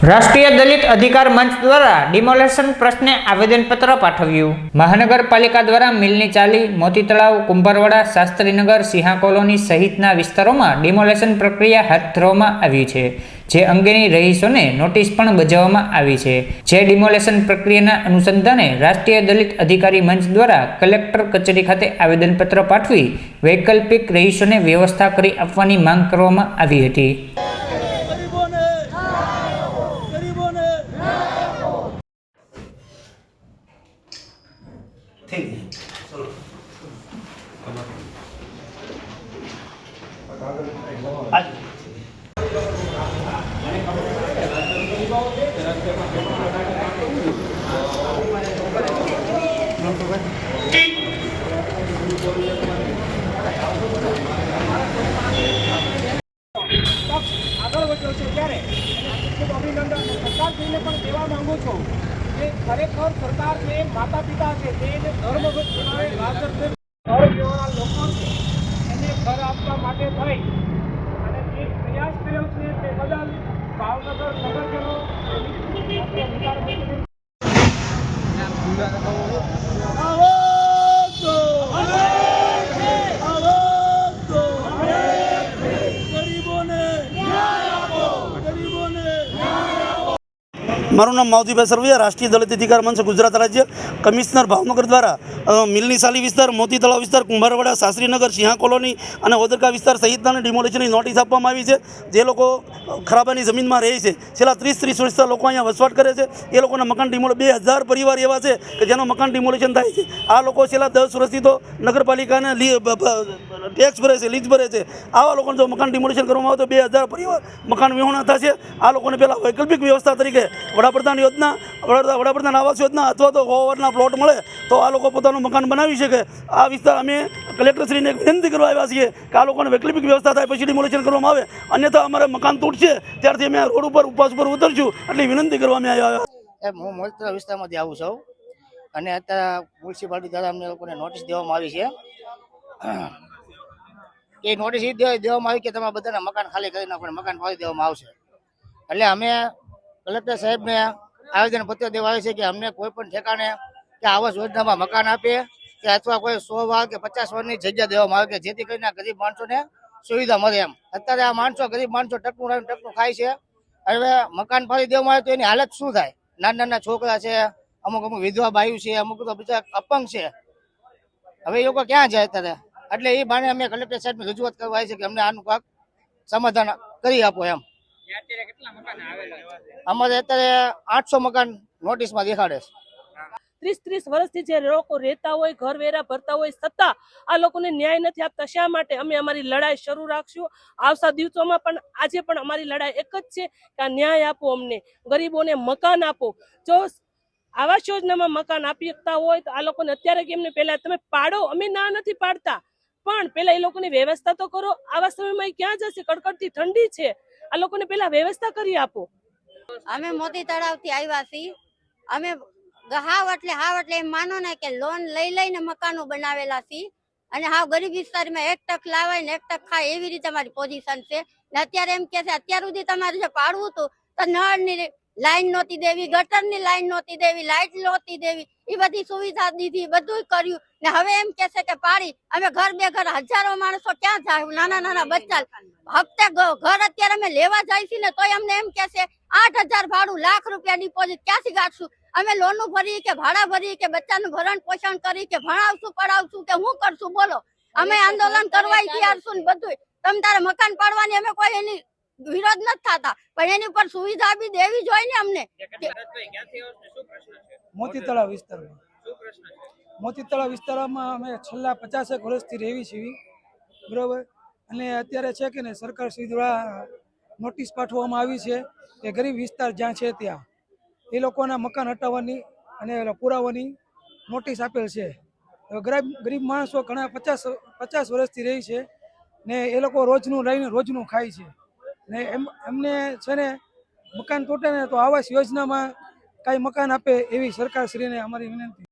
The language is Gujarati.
રાષ્ટ્રીય દલિત અધિકાર મંચ દ્વારા ડિમોલેશન પ્રશ્ને આવેદનપત્ર પાઠવ્યું। મહાનગરપાલિકા દ્વારા મિલની ચાલી, મોતી તળાવ, કુંભારવાડા, શાસ્ત્રીનગર, સિંહા કોલોની સહિતના વિસ્તારોમાં ડિમોલેશન પ્રક્રિયા હાથ ધરવામાં આવી છે, જે અંગેની રહીશોને નોટિસ પણ બજાવવામાં આવી છે। જે ડિમોલેશન પ્રક્રિયાના અનુસંધાને રાષ્ટ્રીય દલિત અધિકારી મંચ દ્વારા કલેક્ટર કચેરી ખાતે આવેદનપત્ર પાઠવી વૈકલ્પિક રહીશોને વ્યવસ્થા કરી આપવાની માંગ કરવામાં આવી હતી। આગળ વધ્યો છે ત્યારે ખૂબ અભિનંદન સરકારશ્રીને પણ કહેવા માંગુ છું કે ખરેખર સરકાર જે માતા પિતા છે તે ધર્મગત પ્રમાણે હાજર છે, ઘર જેવાના લોકો છે એને ઘર આપવા માટે થઈ અને જે પ્રયાસ કર્યો છે તે બદલ ભાવનગર નગરજનો મારું નામ માવજીભાઈ સરવૈયા, રાષ્ટ્રીય દલિત અધિકાર મંચ ગુજરાત રાજ્ય કમિશનર ભાવનગર દ્વારા મિલની સાલી વિસ્તાર, મોતી તળાવ વિસ્તાર, કુંભારવાડા, શાસ્ત્રીનગર, સિંહા કોલોની અને ઓદરકા વિસ્તાર સહિતના ડિમોલેશનની નોટિસ આપવામાં આવી છે। જે લોકો ખરાબાની જમીનમાં રહે છે, છેલ્લા 30 વર્ષથી લોકો અહીંયા વસવાટ કરે છે, એ લોકોના મકાન 2000 પરિવાર એવા છે કે જેનો મકાન ડિમોલેશન થાય છે। આ લોકો છેલ્લા 10 વર્ષથી તો નગરપાલિકાને ટેક્સ ભરે છે, લીઝ ભરે છે। આવા લોકોને જો મકાન ડિમોલેશન કરવામાં આવે તો 2000 પરિવાર મકાન વિહોણા થશે। આ લોકોને પહેલાં વૈકલ્પિક વ્યવસ્થા તરીકે વડાપ્રધાન યોજના, વડાપ્રધાન આવાસ યોજના અથવા તો ઓવરના પ્લોટ મળે તો આ લોકો પોતાનું મકાન બનાવી શકે। આ વિસ્તાર અમે કલેક્ટરશ્રીને વિનંતી કરવા આવ્યા છીએ કે આ લોકોને વૈકલ્પિક વ્યવસ્થા થાય પછી ડિમોલેશન કરવામાં આવે, અન્યથા અમારે મકાન તૂટશે ત્યારથી અમે રોડ ઉપર ઉપવાસ ઉપર ઉતરશું એટલી વિનંતી કરવા અમે આવ્યા। હું મોતી વિસ્તારમાંથી આવું છું અને અત્યારે મ્યુનિસિપાલિટી દ્વારા અમને લોકોને નોટિસ દેવામાં આવી છે। એ નોટિસ એ દેવામાં આવી કે તમારા બધાના મકાન ખાલી કરી નાખો, મકાન ફાળી દેવામાં આવશે। એટલે અમે કલેક્ટર સાહેબને આવેદનપત્ર દેવા આવે છે કે અમને કોઈ પણ ઠેકાણે કે આવાસ યોજનામાં મકાન આપે કે અથવા કોઈ 100 વાર કે 50 વારની જગ્યા દેવામાં આવે કે જેથી કરીને ગરીબ માણસોને સુવિધા મળે એમ। અત્યારે આ માણસો ગરીબ માણસો ટકનું ખાય છે। હવે મકાન ફાળી દેવામાં આવે તો એની હાલત શું થાય? નાના છોકરા છે, અમુક વિધવા બાયુ છે, અમુક તો બીજા અપંગ છે, હવે એ લોકો ક્યાં જાય અત્યારે? એટલે એ બાને અમે કલેક્ટર સાહેબને રજૂઆત કરવા આવી છે કે અમને આનું કાંક સમાધાન કરી આપો એમ। અમારે અત્યારે 800 મકાન નોટિસમાં દેખાડે છે। 30 વર્ષથી જે લોકો રહેતા હોય, ઘર વેરા ભરતા હોય, છતાં આ લોકોને ન્યાય નથી આપતા। શા માટે? અમે અમારી લડાઈ શરૂ રાખશું આવતા દિવસોમાં, પણ આજે પણ અમારી લડાઈ એક જ છે કે આ ન્યાય આપો, અમને ગરીબોને મકાન આપો। જો આવાસ યોજનામાં મકાન આપી શકતા હોય તો આ લોકોને અત્યારે કેમ ને પહેલા તમે પાડો, અમે ના નથી પાડતા, પણ પહેલા એ લોકોની વ્યવસ્થા તો કરો। આવા સમયમાં ક્યાં જશે? કડકડતી ઠંડી છે, આ લોકોને પહેલા વ્યવસ્થા કરી આપો। અમે મોતી તળાવથી આવ્યા છીએ। અમે હાવ એટલે એમ માનો ને કે લોન લઈને મકાનો બનાવેલા છીએ અને હાવ ગરીબ વિસ્તારમાં 1 ટક લાવાય ને 1 ટક ખાય એવી રીતે અમારી પોઝિશન છે। ને અત્યારે એમ કે છે અત્યાર સુધી તમારે જે પાડવું હતું તો નળની લાઈન નહોતી દેવી, ગટરની લાઈન નહોતી દેવી, લાઈટ નહોતી દેવી, એ બધી સુવિધા દીધી, બધું કર્યું ને હવે એમ કે છે કે પાડી અમે ઘર બે ઘર હજારો માણસો ક્યાં જાય? નાના બચ્ચા હપ્તે ઘર અત્યારે અમે લેવા જાય છીએ ને તોય અમને એમ કે છે 8000 ભાડું, લાખ રૂપિયા ડિપોઝિટ ક્યાંથી કાઢશું? અમે લોનું ભરી કે ભાડા ભરી કે બચ્ચાનું ભરણ પોષણ કરી કે ભણાવશું પડાવશું કે શું કરશું? બોલો, અમે આંદોલન કરવા તૈયાર છું ને બધું। તમે તારે મકાન પાડવાની અમે કોઈ એની વિરોધ નથી થતા, પણ એની ઉપર સુવિધા બી દેવી જોઈએ ને અમને। મોતી તળાવ વિસ્તારમાં, મોતી તળાવ વિસ્તારમાં અમે છેલ્લા 50 વર્ષથી રહેવી છીએ, બરોબર? અને અત્યારે છે કે ને સરકાર શ્રી દ્વારા નોટિસ પાઠવવામાં આવી છે કે ગરીબ વિસ્તાર જ્યાં છે ત્યાં એ લોકોના મકાન હટાવવાની અને પુરાવાની નોટિસ આપેલ છે। ગરીબ માણસો ઘણા 50 વર્ષથી રહી છે ને એ લોકો રોજનું લઈને રોજનું ખાય છે ને એમને છે ને મકાન તૂટે ને તો આવાસ યોજનામાં કાંઈ મકાન આપે એવી સરકારશ્રીને અમારી વિનંતી।